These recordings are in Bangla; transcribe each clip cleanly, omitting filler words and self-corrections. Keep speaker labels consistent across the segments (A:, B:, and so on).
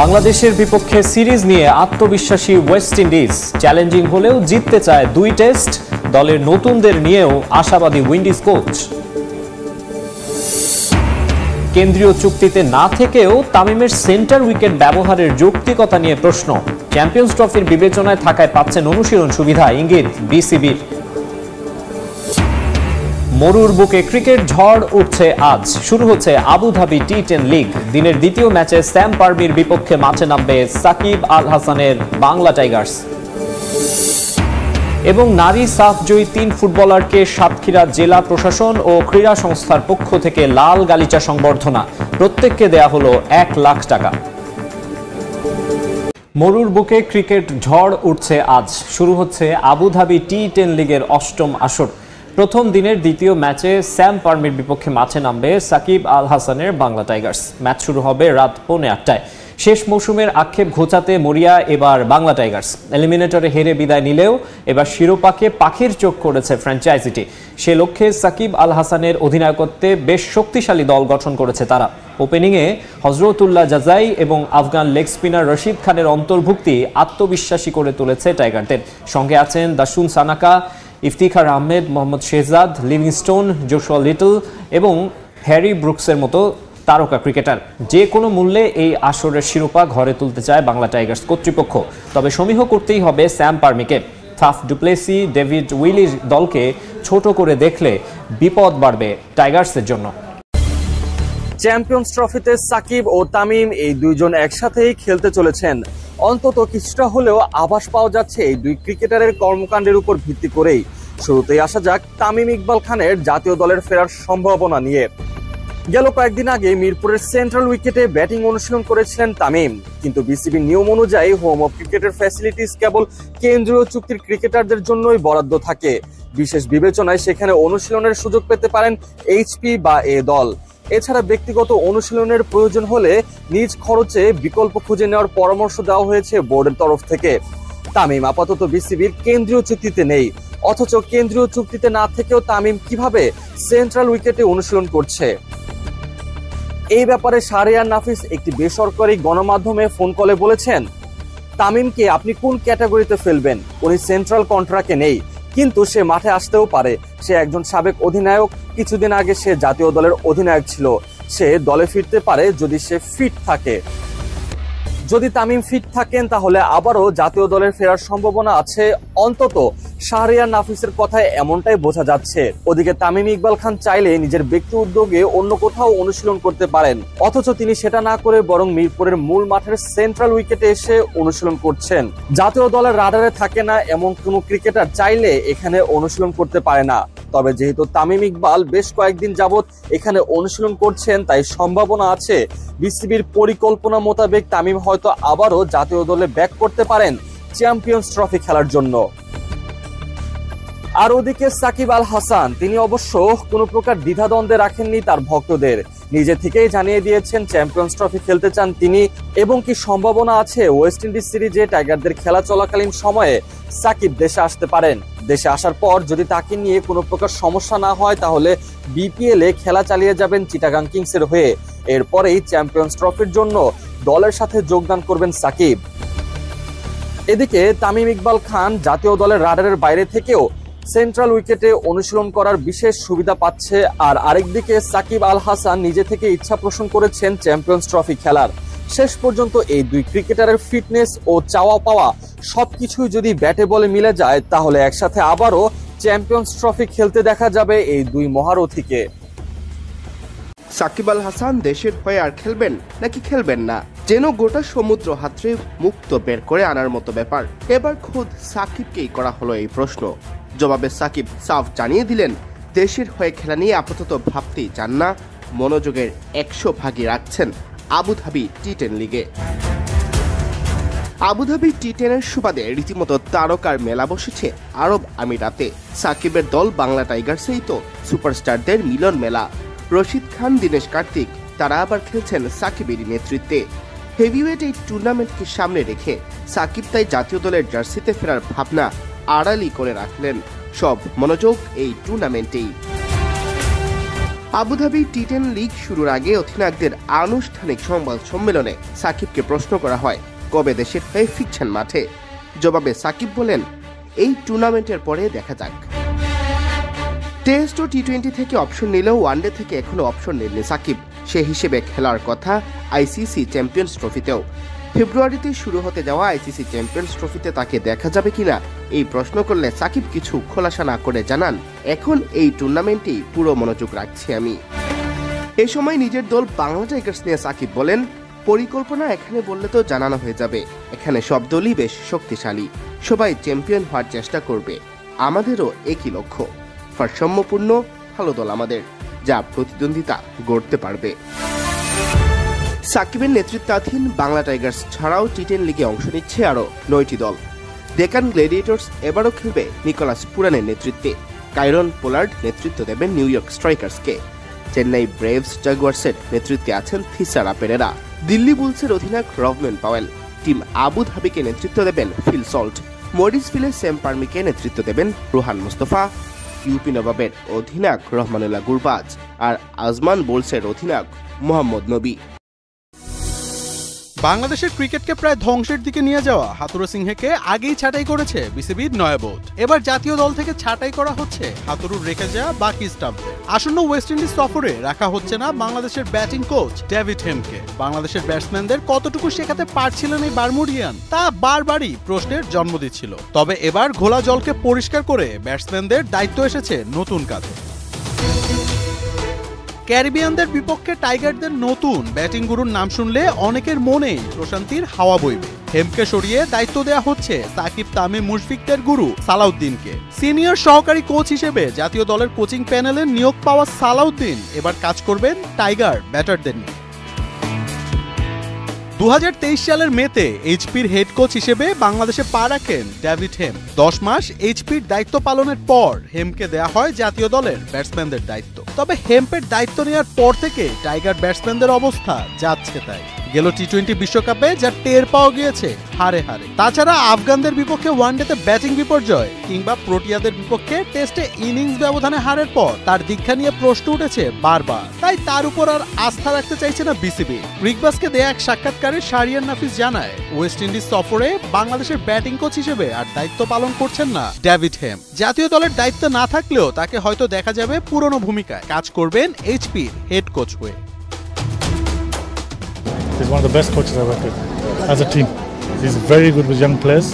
A: বাংলাদেশের বিপক্ষে সিরিজ নিয়ে আত্মবিশ্বাসী ওয়েস্ট ইন্ডিজ, চ্যালেঞ্জিং হলেও জিততে চায় 2 টেস্ট। দলের নতুনদের নিয়েও আশাবাদী উইন্ডিজ কোচ। কেন্দ্রীয় চুক্তিতে না থেকেও তামিমের সেন্টার উইকেট ব্যবহারের যৌক্তিকতা নিয়ে প্রশ্ন। চ্যাম্পিয়ন্স ট্রফির বিবেচনায় থাকায় পাচ্ছেন অনুশীলন সুবিধা, ইঙ্গিত বিসিবির। মরুর বুকে ক্রিকেট ঝড় উঠছে আজ। শুরু হচ্ছে আবুধাবি টি10 লিগ। দিনের দ্বিতীয় ম্যাচে স্যাম পারমির বিপক্ষে মাঠে নামবে সাকিব আল হাসানের বাংলা টাইগার্স। এবং নারী সাফ জয়ী 3 ফুটবলারকে সাতক্ষীরা জেলা প্রশাসন ও ক্রীড়া সংস্থার পক্ষ থেকে লাল গালিচা সংবর্ধনা। প্রত্যেককে দেয়া হলো 1 লাখ টাকা। মরুর বুকে ক্রিকেট ঝড় উঠছে আজ। শুরু হচ্ছে আবুধাবি টি10 লিগের 8ম আসর। প্রথম দিনের দ্বিতীয় ম্যাচে স্যাম পারমির বিপক্ষে মাঠে নামবে সাকিব আল হাসানের বাংলা টাইগার্স। ম্যাচ শুরু হবে রাত 8:45-টায়। শেষ মৌসুমের আক্ষেপ ঘোচাতে মরিয়া এবার বাংলা টাইগার্স। এলিমিনেটরে হেরে বিদায় নিলেও এবার শিরোপাকে পাখির চোখ করেছে ফ্র্যাঞ্চাইজিটি। সে লক্ষ্যে সাকিব আল হাসানের অধিনায়কত্বে বেশ শক্তিশালী দল গঠন করেছে তারা। ওপেনিংয়ে হজরতুল্লাহ জাজাই এবং আফগান লেগ স্পিনার রশিদ খানের অন্তর্ভুক্তি আত্মবিশ্বাসী করে তুলেছে টাইগারদের। সঙ্গে আছেন Dasun Shanaka, Iftikhar Ahmed, Mohammad Shehzad, Livingstone, Joshua little এবং হ্যারি ব্রুকসের মতো তারকা ক্রিকেটার। যে কোনো মূল্যে এই আসরের শিরোপা ঘরে তুলতে চায় বাংলা টাইগার্স কর্তৃপক্ষ। তবে সমীহ করতেই হবে স্যাম পারমিকে। ফাফ ডুপ্লেসি, ডেভিড উইলির দলকে ছোট করে দেখলে বিপদ বাড়বে টাইগার্সের জন্য।
B: চ্যাম্পিয়ন্স ট্রফিতে সাকিব ও তামিম এই দুইজন একসাথেই খেলতে চলেছেন। অন্তত কিছুটা হলেও আভাস পাওয়া যাচ্ছে এই দুই ক্রিকেটারের কর্মকাণ্ডের উপর ভিত্তি করেই। শুরুতেই আসা যাক তামিম ইকবাল খানের জাতীয় দলের ফেরার সম্ভাবনা নিয়ে। গেল কয়েকদিন আগে মিরপুরের সেন্ট্রাল উইকেটে ব্যাটিং অনুশীলন করেছিলেন তামিম, কিন্তু বিসিবির নিয়ম অনুযায়ী হোম অফ ক্রিকেটের ফ্যাসিলিটিস কেবল কেন্দ্রীয় চুক্তির ক্রিকেটারদের জন্যই বরাদ্দ থাকে। বিশেষ বিবেচনায় সেখানে অনুশীলনের সুযোগ পেতে পারেন এইচপি বা এ দল। এছাড়া ব্যক্তিগত অনুশীলনের প্রয়োজন হলে নিজ খরচে বিকল্প খুঁজে নেওয়ার পরামর্শ দেওয়া হয়েছে বোর্ডের তরফ থেকে। তামিম আপাতত বিসিবির কেন্দ্রীয় চুক্তিতে নেই, অথচ কেন্দ্রীয় চুক্তিতে না থেকেও তামিম কিভাবে সেন্ট্রাল উইকেটে অনুশীলন করছে, এই ব্যাপারে শাহরিয়ার নাফিস একটি বেসরকারি গণমাধ্যমে ফোন কলে বলেছেন, তামিমকে আপনি কোন ক্যাটাগরিতে ফেলবেন? উনি সেন্ট্রাল কন্ট্রাক্টে নেই, কিন্তু সে মাঠে আসতেও পারে। সে একজন সাবেক অধিনায়ক, কিছুদিন আগে সে জাতীয় দলের অধিনায়ক ছিল। সে দলে ফিরতে পারে যদি সে ফিট থাকে। যদি তামিম ফিট থাকেন তাহলে আবারও জাতীয় দলের ফেরার সম্ভাবনা আছে। অন্তত শাহরিয়ার নাফিসের কথায় এমনটাই বোঝা যাচ্ছে। ওদিকে তামিম ইকবাল খান চাইলে নিজের ব্যক্তি উদ্যোগে অন্য কোথাও অনুশীলন করতে পারেন, অথচ তিনি সেটা না করে বরং মিরপুরের মূল মাঠের সেন্ট্রাল উইকেটে এসে অনুশীলন করছেন। জাতীয় দলের রাডারে থাকে না এমন কোন ক্রিকেটার চাইলে এখানে অনুশীলন করতে পারে না। তবে যেহেতু তামিম ইকবাল বেশ কয়েকদিন যাবত এখানে অনুশীলন করছেন, তাই সম্ভাবনা আছে বিসিবির পরিকল্পনা মোতাবেক তামিম হয়তো আবারও জাতীয় দলে ব্যাক করতে পারেন চ্যাম্পিয়ন্স ট্রফি খেলার জন্য। আর ওদিকে সাকিব আল হাসান, তিনি অবশ্য কোনো প্রকার দ্বিধাদ্বন্দ্বে রাখেননি তার ভক্তদের। নিজে থেকেই জানিয়ে দিয়েছেন চ্যাম্পিয়ন্স ট্রফি খেলতে চান তিনি, এবং কি সম্ভাবনা আছে ওয়েস্ট ইন্ডিজ সিরিজে টাইগারদের খেলা চলাকালীন সময়ে সাকিব দেশে আসতে পারেন। দেশে আসার পর যদি তাকে নিয়ে কোনো প্রকার সমস্যা না হয় তাহলে বিপিএল এ খেলা চালিয়ে যাবেন চিটাগাং কিংসের হয়ে। এরপরেই চ্যাম্পিয়ন্স ট্রফির জন্য দলের সাথে যোগদান করবেন সাকিব। এদিকে তামিম ইকবাল খান জাতীয় দলের রাডারের বাইরে থেকেও সেন্ট্রাল উইকেটে অনুশীলন করার বিশেষ সুবিধা পাচ্ছে। আর আরেকদিকে সাকিব আল হাসান নিজে থেকে ইচ্ছা পোষণ করেছেন চ্যাম্পিয়ন্স ট্রফি খেলার। শেষ পর্যন্ত এই দুই ক্রিকেটারের ফিটনেস ও চাওয়া পাওয়া সবকিছুই যদি ব্যাটে বলে মিলে যায় তাহলে একসাথে আবারও চ্যাম্পিয়ন্স ট্রফি খেলতে দেখা যাবে এই দুই মহারথীকে।
C: সাকিব আল হাসান দেশের হয়ে আর খেলবেন নাকি খেলবেন না, যেন গোটা সমুদ্র হাতড়ে মুক্ত বের করে আনার মতো ব্যাপার। এবার খোদ সাকিবকেই করা হলো এই প্রশ্ন। জবাবে সাকিব সাফ জানিয়ে দিলেন, দেশের হয়ে খেলা নিয়ে আপাতত ভাবতেই চান না, মনোযোগের 100% রাখছেন আবুধাবি টি10 লিগে। আবুধাবি টি10 সুবাদে রীতিমতো তারকার মেলা বসেছে আরব আমিরাতে। সাকিবের দল বাংলা টাইগার্সেই তো সুপারস্টারদের মিলন মেলা। রশিদ খান, দীনেশ কার্তিক তারা আবার খেলছেন সাকিবেরই নেতৃত্বে। হেভিওয়েট এই টুর্নামেন্টকে সামনে রেখে সাকিব তাই জাতীয় দলের জার্সিতে ফেরার ভাবনা আড়ালি করে রাখলেন। সব মনোযোগ এই টুর্নামেন্টেই। আবুধাবি টি10 লিগ শুরুর আগে অধিনায়কদের আনুষ্ঠানিক সংবাদ সম্মেলনে সাকিবকে প্রশ্ন করা হয় কবে দেশের হয়ে ফিরছেন মাঠে। জবাবে সাকিব বলেন, এই টুর্নামেন্টের পরে দেখা যাক। টেস্ট ও টি20 থেকে অপশন নিলেও ওয়ানডে থেকে এখনো অপশন নেননি সাকিব। সে হিসেবে খেলার কথা আইসিসি চ্যাম্পিয়ন্স ট্রফিতেও। ফেব্রুয়ারিতে শুরু হতে যাওয়া আইসিসি চ্যাম্পিয়ন্স ট্রফিতে তাকে দেখা যাবে কিনা এই প্রশ্ন করলে সাকিব কিছু খোলাসা না করে জানান, এখন এই টুর্নামেন্টেই পুরো মনোযোগ রাখছি আমি। এ সময় নিজের দল বাংলা টাইগার্স নিয়ে সাকিব বলেন, পরিকল্পনা এখানে বললে তো জানানো হয়ে যাবে। এখানে সব দলই বেশ শক্তিশালী, সবাই চ্যাম্পিয়ন হওয়ার চেষ্টা করবে। আমাদেরও একই লক্ষ্য, ভারসাম্যপূর্ণ ভালো দল আমাদের, যা প্রতিদ্বন্দ্বিতা গড়তে পারবে। সাকিবের নেতৃত্বাধীন বাংলা টাইগার্স ছাড়াও টি10 লিগে অংশ নিচ্ছে আরও 9টি দল। ডেকান গ্ল্যাডিয়েটর্স এবারও খেলবে নিকোলাস পুরানের নেতৃত্বে। কাইরন পোলার্ড নেতৃত্ব দেবেন নিউ ইয়র্ক স্ট্রাইকার্সকে। চেন্নাই ব্রেভস জাগুয়ার্সের নেতৃত্বে আছেন থিসারা পেরেরা। দিল্লি বুলসের অধিনায়ক রভম্যান পাওয়েল। টিম আবু ধাবিকে নেতৃত্ব দেবেন ফিল সল্ট। মরিসভিলের স্যাম পার্মিকে নেতৃত্ব দেবেন রোহান মুস্তফা। ইউপি নবাবের অধিনায়ক রহমানুল্লাহ গুরবাজ আর আজমান বোলসের অধিনায়ক মোহাম্মদ নবী।
D: বাংলাদেশের ক্রিকেটকে প্রায় ধ্বংসের দিকে নিয়ে যাওয়া হাথুরু সিংহেকে আগেই ছাঁটাই করেছে বিসিবির নয়াবোর্ড। এবার জাতীয় দল থেকে ছাঁটাই করা হচ্ছে হাথুরুর রেখে যাওয়া বাকি স্টাফদের। আসন্ন ওয়েস্ট ইন্ডিজ সফরে রাখা হচ্ছে না বাংলাদেশের ব্যাটিং কোচ ডেভিড হেমকে। বাংলাদেশের ব্যাটসম্যানদের কতটুকু শেখাতে পারছিলেন এই বারমুডিয়ান, তা বারবারই প্রশ্নের জন্ম দিচ্ছিল। তবে এবার ঘোলা জলকে পরিষ্কার করে ব্যাটসম্যানদের দায়িত্ব এসেছে নতুন কাজে। ক্যারিবিয়ানদের বিপক্ষে টাইগারদের নতুন ব্যাটিং গুরুর নাম শুনলে অনেকের মনেই প্রশান্তির হাওয়া বইবে। হেমকে সরিয়ে দায়িত্ব দেওয়া হচ্ছে সাকিব, তামিম, মুশফিকদের গুরু সালাউদ্দিনকে। সিনিয়র সহকারী কোচ হিসেবে জাতীয় দলের কোচিং প্যানেলে নিয়োগ পাওয়া সালাউদ্দিন এবার কাজ করবেন টাইগার ব্যাটারদের নিয়ে। 2023 সালের মেতে এইচপির হেড কোচ হিসেবে বাংলাদেশে পা রাখেন ডেভিড হেম। 10 মাস এইচপির দায়িত্ব পালনের পর হেমকে দেয়া হয় জাতীয় দলের ব্যাটসম্যানদের দায়িত্ব। তবে হেম্পের দায়িত্ব নেওয়ার পর থেকে টাইগার ব্যাটসম্যানদের অবস্থা যাচ্ছে তাই। গেল টি20 বিশ্বকাপে যা টের পাওয়া গিয়েছে হারে হারে। তাছাড়া আফগানদের বিপক্ষে ওয়ানডেতে ব্যাটিং বিপর্যয় কিংবা প্রোটিয়াদের বিপক্ষে টেস্টে ইনিংস ব্যবধানে হারের পর তার দীক্ষা নিয়ে প্রশ্ন উঠেছে বারবার। তাই তার উপর আর আস্থা রাখতে চাইছে না বিসিবি। ক্রিকবাসকে দেয়া এক সাক্ষাৎকারে শাহরিয়ার নাফিস জানায়, ওয়েস্ট ইন্ডিজ সফরে বাংলাদেশের ব্যাটিং কোচ হিসেবে আর দায়িত্ব পালন করছেন না ডেভিড হেম। জাতীয় দলের দায়িত্ব না থাকলেও তাকে হয়তো দেখা যাবে পুরনো ভূমিকায় কাজ করবেন এইচপির হেড কোচ হয়ে।
E: He's one of the best coaches I worked with as a team. He's very good with young players.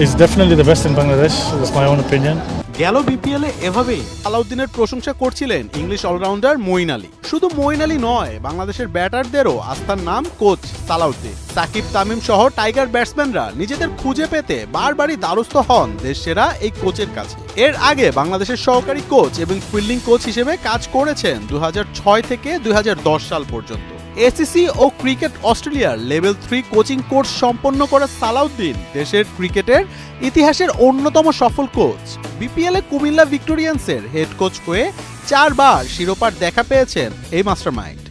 E: He's definitely the best in Bangladesh. That's my own opinion.
D: গেল বিপিএলে এভাবেই সালাউদ্দিনের প্রশংসা করছিলেন ইংলিশ অলরাউন্ডার মঈন আলী। শুধু মঈন আলী নয়, বাংলাদেশের ব্যাটারদেরও আস্থার নাম কোচ সালাউদ্দিন। সাকিব, তামিম সহ টাইগার ব্যাটসম্যানরা নিজেদের খুঁজে পেতে বারবারই দ্বারস্থ হন দেশসেরা এই কোচের কাছে। এর আগে বাংলাদেশের সহকারী কোচ এবং ফিল্ডিং কোচ হিসেবে কাজ করেছেন 2006 থেকে 2010 সাল পর্যন্ত। এসিসি ও ক্রিকেট অস্ট্রেলিয়ার লেভেল 3 কোচিং কোর্স সম্পন্ন করা সালাউদ্দিন দেশের ক্রিকেটের ইতিহাসের অন্যতম সফল কোচ। বিপিএলে কুমিল্লা ভিক্টোরিয়ান্সের হেড কোচ হয়ে 4 বার শিরোপার দেখা পেয়েছেন এই মাস্টারমাইন্ড।